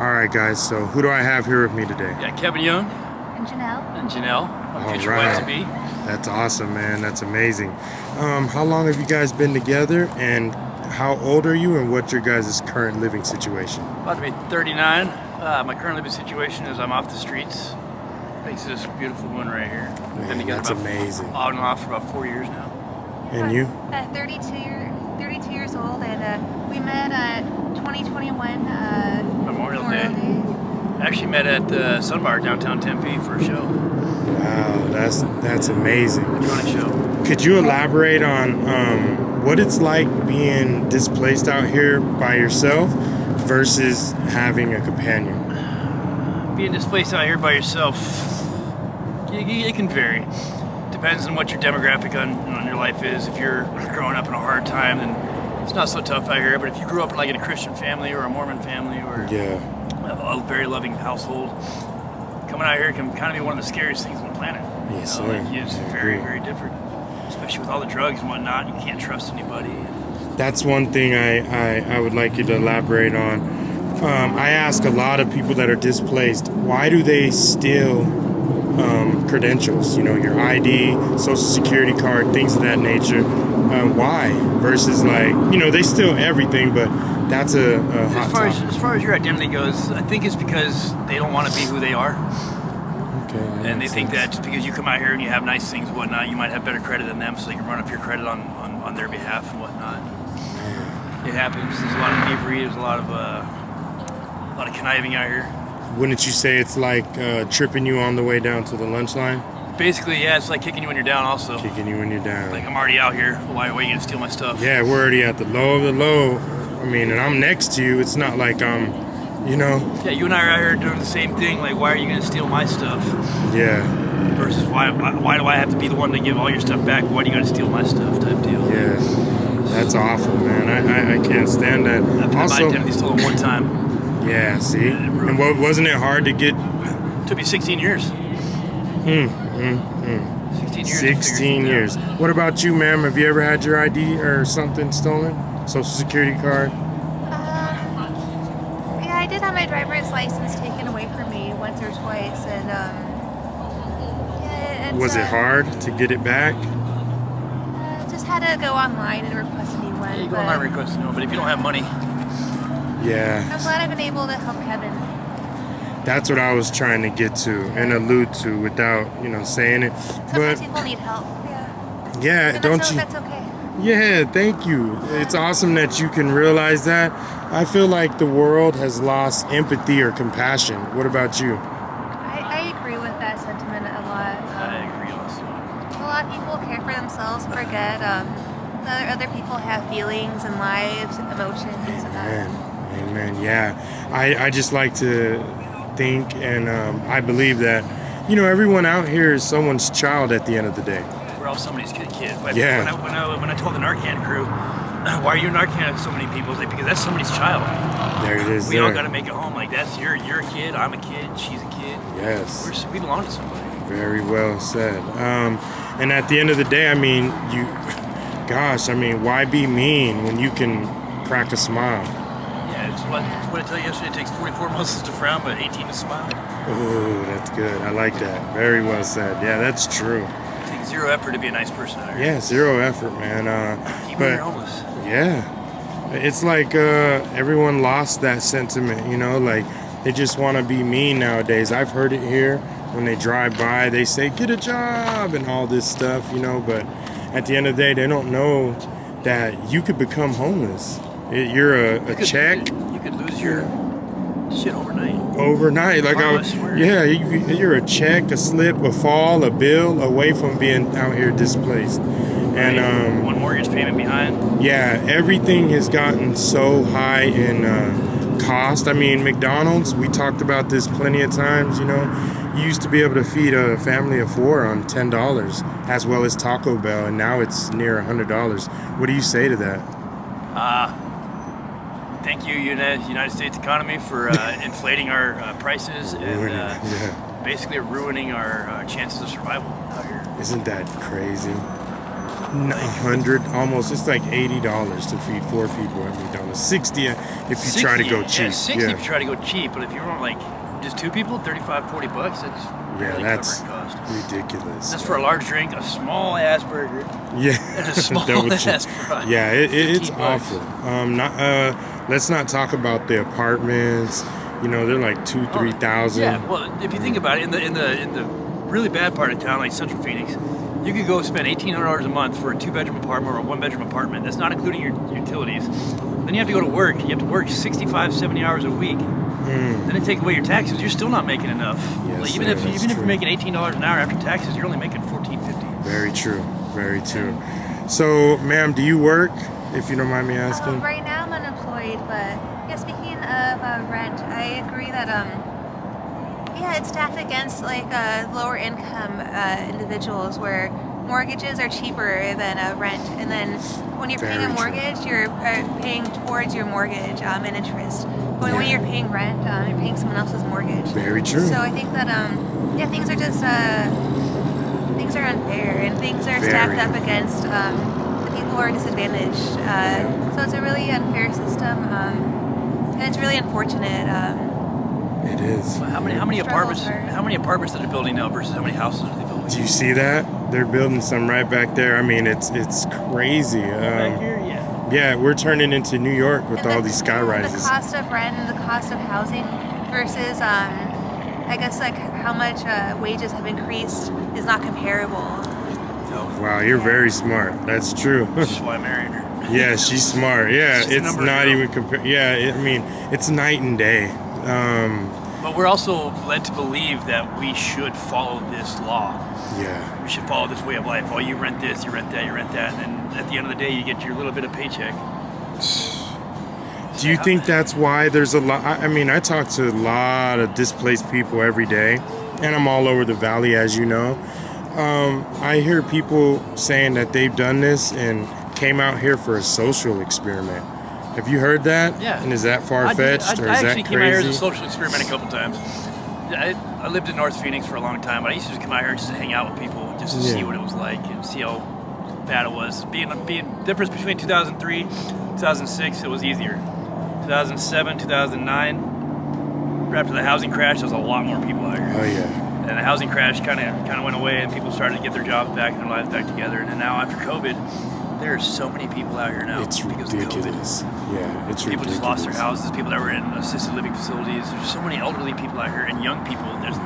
All right, guys, so who do I have here with me today? Got Kevin Young. And Janelle. And Janelle, my future right. wife to be. That's awesome, man. That's amazing. How long have you guys been together, and how old are you, and what's your guys' current living situation? About to be 39. My current living situation is I'm off the streets. Thanks to this beautiful woman right here. We've been together That's amazing. On and off for about 4 years now. And you? 32 years old, and we met at 2021 Memorial Day. Actually met at the Sunbar downtown Tempe for a show. Wow, that's amazing. Funny show. Could you elaborate on what it's like being displaced out here by yourself versus having a companion? Being displaced out here by yourself, it can vary. Depends on what your demographic on your life is. If you're growing up in a hard time, then it's not so tough out here. But if you grew up in a Christian family or a Mormon family or a very loving household, coming out here can kind of be one of the scariest things on the planet. Yes, you know, it's very, very different. Especially with all the drugs and whatnot, you can't trust anybody. That's one thing I would like you to elaborate on. I ask a lot of people that are displaced, why do they steal credentials? You know, your ID, social security card, things of that nature. Why? Versus they steal everything, but that's a hot topic. As far as your identity goes, I think it's because they don't want to be who they are. Okay. And they think that just because you come out here and you have nice things and whatnot, you might have better credit than them, so they can run up your credit on their behalf and whatnot. It happens. There's a lot of thievery. There's a lot of conniving out here. Wouldn't you say it's like tripping you on the way down to the lunch line? Basically, yeah, it's like kicking you when you're down also. Kicking you when you're down. Like, I'm already out here. Why are you going to steal my stuff? Yeah, we're already at the low of the low. I mean, and I'm next to you. It's not like Yeah, you and I are out here doing the same thing. Like, why are you going to steal my stuff? Yeah. Versus why do I have to be the one to give all your stuff back? Why do you got to steal my stuff type deal? Yeah. That's awful, man. I can't stand that. I've had Also, my identity stolen one time. Yeah, see? And wasn't it hard to get? It took me 16 years. 16 years. 16 years. What about you, ma'am? Have you ever had your ID or something stolen? Social security card? Yeah, I did have my driver's license taken away from me once or twice, and Was it hard to get it back? Just had to go online and request a new one. Yeah, you go online and request a new one, but if you don't have money. Yeah. I'm glad I've been able to help Kevin. That's what I was trying to get to and allude to without, saying it. Sometimes people need help. Yeah, don't you? That's okay. Yeah, thank you. It's awesome that you can realize that. I feel like the world has lost empathy or compassion. What about you? I agree with that sentiment a lot. I agree also. A lot of people care for themselves, forget other people have feelings and lives and emotions. Amen. Yeah, I just like to think and I believe that, everyone out here is someone's child at the end of the day. We're all somebody's kid. Like, Yeah. When I told the Narcan crew, why are you Narcan with so many people? It's like, because that's somebody's child. There it is. We all got to make it home. Like, you're a kid, I'm a kid, she's a kid. Yes. We belong to somebody. Very well said. And at the end of the day, why be mean when you can crack a smile? Yeah, it's what I tell you yesterday. It takes 44 muscles to frown, but 18 to smile. Oh, that's good. I like that. Very well said. Yeah, that's true. It takes zero effort to be a nice person out here. Yeah, zero effort, man. Even when you're homeless. Yeah. It's like everyone lost that sentiment, like they just want to be mean nowadays. I've heard it here when they drive by. They say, get a job and all this stuff, but at the end of the day, they don't know that you could become homeless. You're a check. You could lose your shit overnight. You're a check, a slip, a fall, a bill away from being out here displaced. And one mortgage payment behind. Yeah, everything has gotten so high in cost. I mean, McDonald's, we talked about this plenty of times, You used to be able to feed a family of 4 on $10, as well as Taco Bell, and now it's near $100. What do you say to that? Thank you, United States economy, for inflating our prices and basically ruining our chances of survival out here. Isn't that crazy? 100, almost. It's like $80 to feed 4 people at McDonald's. 60 if you try to go cheap. Yeah, 60 if you try to go cheap, but if you want like just 2 people, 35, 40 bucks, that's really that's covering cost. ridiculous. That's for a large drink, a small ass burger, Yeah, and a small double ass cheese. fry. Yeah, it's 15 bucks. awful. Let's not talk about the apartments. You know, they're like 2,000-3,000. Yeah, well, if you think about it, in the really bad part of town, like Central Phoenix, you could go spend $1,800 a month for a 2-bedroom apartment or a 1-bedroom apartment. That's not including your utilities. Then you have to go to work. You have to work 65, 70 hours a week. Then they take away your taxes. You're still not making enough. Yes, Like, sir, even if that's you're true. making $18 an hour after taxes, you're only making $14.50. Very true. Very true. So, ma'am, do you work? If you don't mind me asking. Right now I'm unemployed, but yeah, speaking of rent, I agree that yeah, it's stacked against like lower income individuals where mortgages are cheaper than rent, and then when you're paying a Very true. mortgage, you're paying towards your mortgage and interest. But when you're paying rent, you're paying someone else's mortgage. Very true. So I think that yeah, things are just things are unfair, and things are stacked up against the people who are disadvantaged. So it's a really unfair system, and it's really unfortunate. It is. How many Struggles apartments? are- How many apartments are they building now versus how many houses are they building? Do you see that? They're building some right back there. I mean, it's crazy. Back here, yeah. Yeah, we're turning into New York with And all the- these sky The rises. cost of rent and the cost of housing versus, I guess, like how much wages have increased is not comparable. So Wow, you're very smart. That's true. that's why I married her. Yeah, she's smart. Yeah, She's a it's number not girl. even compare. Yeah, I mean, it's night and day. But we're also led to believe that we should follow this law. Yeah, We should follow this way of life. Oh, you rent this, you rent that, you rent that, and then at the end of the day, you get your little bit of paycheck. do you think that's why there's a lot? I mean, I talk to a lot of displaced people every day, and I'm all over the valley, as you know. I hear people saying that they've done this and came out here for a social experiment. Have you heard that? Yeah. And is that far-fetched, or I is actually that came out here as a crazy? social experiment a couple times. I lived in North Phoenix for a long time, but I used to just come out here just to hang out with people, just to see Yeah. what it was like and see how bad it was. Being difference between 2003, 2006, it was easier. 2007, 2009, right after the housing crash, there was a lot more people out here. Oh yeah. And the housing crash kind of went away, and people started to get their jobs back and their lives back together. And then now after COVID, there are so many people out here now It's because of COVID. ridiculous. Yeah, it's People ridiculous. just lost their houses. People that were in assisted living facilities. There's so many elderly people out here and young people. There's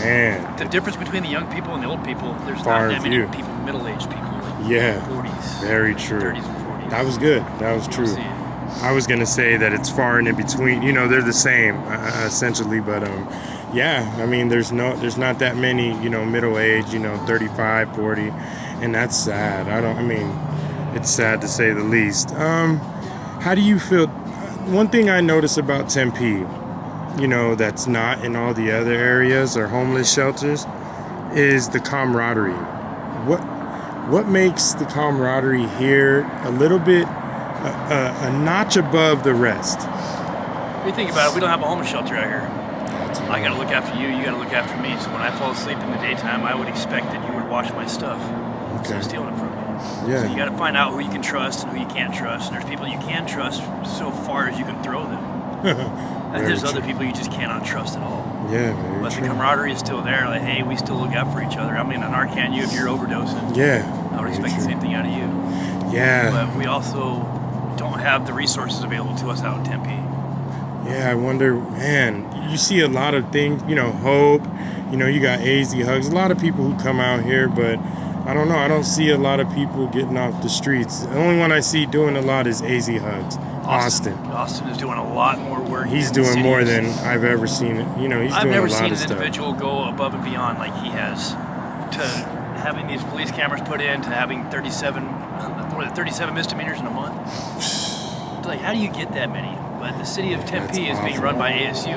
Man, the difference between the young people and the old people. There's Far not that many few. people, middle-aged people, like yeah, 40s, very true. 30s, and 40s. That was good. That was You true. don't see it. I was gonna say that it's far and in between. You know, they're the same essentially, but yeah. I mean, there's not that many. You know, middle age. You know, 35, 40, and that's sad. I mean, it's sad to say the least. How do you feel? One thing I notice about Tempe, you know, that's not in all the other areas or homeless shelters, is the camaraderie. What makes the camaraderie here a little bit a notch above the rest? If you think about it, we don't have a homeless shelter out here. I gotta look after you, you gotta look after me. So when I fall asleep in the daytime, I would expect that you would wash my stuff instead of stealing it from me. Yeah. So you gotta find out who you can trust and who you can't trust. And there's people you can trust so far as you can throw them. And Very there's other true. people you just cannot trust at all. Yeah, very But the true. camaraderie is still there. Like, hey, we still look out for each other. I mean, an Narcan you if you're overdosing. Yeah. I would very expect the true. same thing out of you. Yeah. But we also don't have the resources available to us out in Tempe. Yeah, I wonder, man, you see a lot of things, you know, hope, you know, you got AZ Hugs, a lot of people who come out here, but I don't know, I don't see a lot of people getting off the streets. The only one I see doing a lot is AZ Hugs, Austin. Austin is doing a lot more work. He's in the doing city. more than I've ever seen. You know, he's I've doing never a lot seen of an stuff. individual go above and beyond like he has, to having these police cameras put in, to having 37 misdemeanors in a month. It's like, how do you get that many? But the city of Tempe is being awful. run by ASU.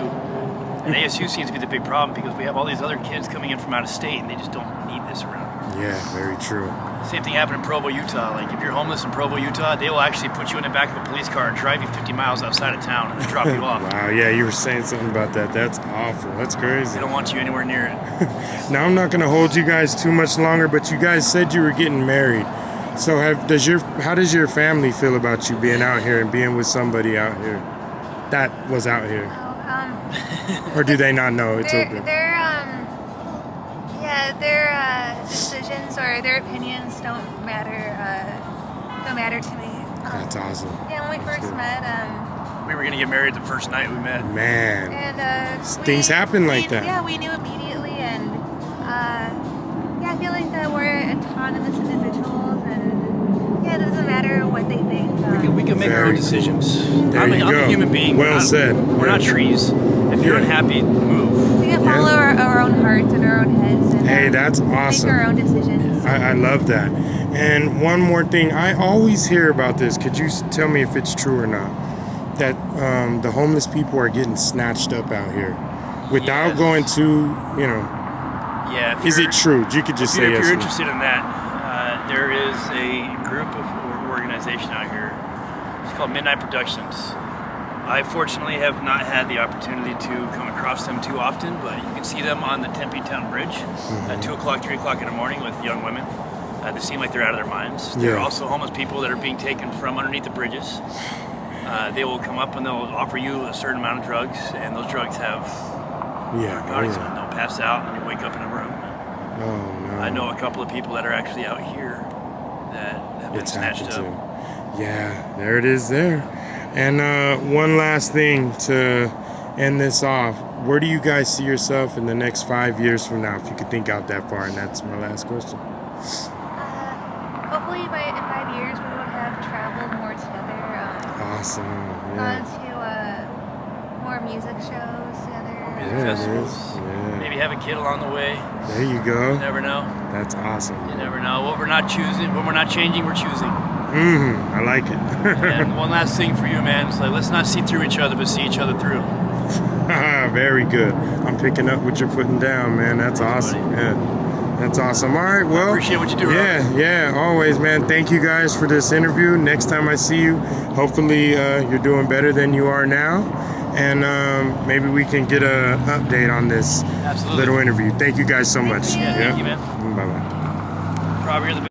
And ASU seems to be the big problem because we have all these other kids coming in from out of state and they just don't need this around here. Yeah, very true. Same thing happened in Provo, Utah. Like, if you're homeless in Provo, Utah, they will actually put you in the back of a police car and drive you 50 miles outside of town and then drop you off. Wow, yeah, you were saying something about that. That's awful. That's crazy. They don't want you anywhere near it. Now, I'm not going to hold you guys too much longer, but you guys said you were getting married. So how does your family feel about you being out here and being with somebody out here that was out here? Or do they not know? It's open. Their decisions or their opinions don't matter to me. That's awesome. Yeah, when we first met, We were gonna get married the first night we met. Man, and things happen like that. Yeah, we knew immediately, and yeah, I feel like that we're autonomous individuals, and yeah, it doesn't matter what they think. We can make our own Very decisions. There I'm you a go. human being. Well said. We're not trees. If you're Yeah. unhappy, move. We can follow our own hearts and our own heads, and Hey, that's awesome. make our own decisions. I love that. And one more thing, I always hear about this. Could you tell me if it's true or not? That the homeless people are getting snatched up out here without Yes. going to, Yeah. if is you're- it true? You could just If say you're, if yes. you're or no. interested in that, there is a group of organization out here. It's called Midnight Productions. I fortunately have not had the opportunity to come across them too often, but you can see them on the Tempe Town Bridge at 2 o'clock, 3 o'clock in the morning with young women. They seem like they're out of their minds. There are Yeah. also homeless people that are being taken from underneath the bridges. They will come up and they'll offer you a certain amount of drugs, and those drugs have Yeah. narcotics in yeah. them. They'll pass out and you wake up in a room. Oh no. I know a couple of people that are actually out here that have been It's snatched happened up. to. Yeah, there it is there. And one last thing to end this off. Where do you guys see yourself in the next 5 years from now, if you could think out that far? And that's my last question. Hopefully, in 5 years, we would have traveled more together. Awesome. Gone Yeah. to more music shows together. Music Yeah, it festivals. is. Yeah. Maybe have a kid along the way. There you You go. never know. That's awesome. You never know. What we're not choosing, when we're not changing, we're choosing. I like it. And one last thing for you, man. It's like, let's not see through each other, but see each other through. Very good. I'm picking up what you're putting down, man. That's awesome. Yeah. That's awesome. All right, well. Appreciate what you do, Yeah, always, man. Thank you guys for this interview. Next time I see you, hopefully you're doing better than you are now. And maybe we can get an update on this Absolutely. little interview. Thank you guys so much. you. Yeah, thank you, man. Bye-bye. Probably you're the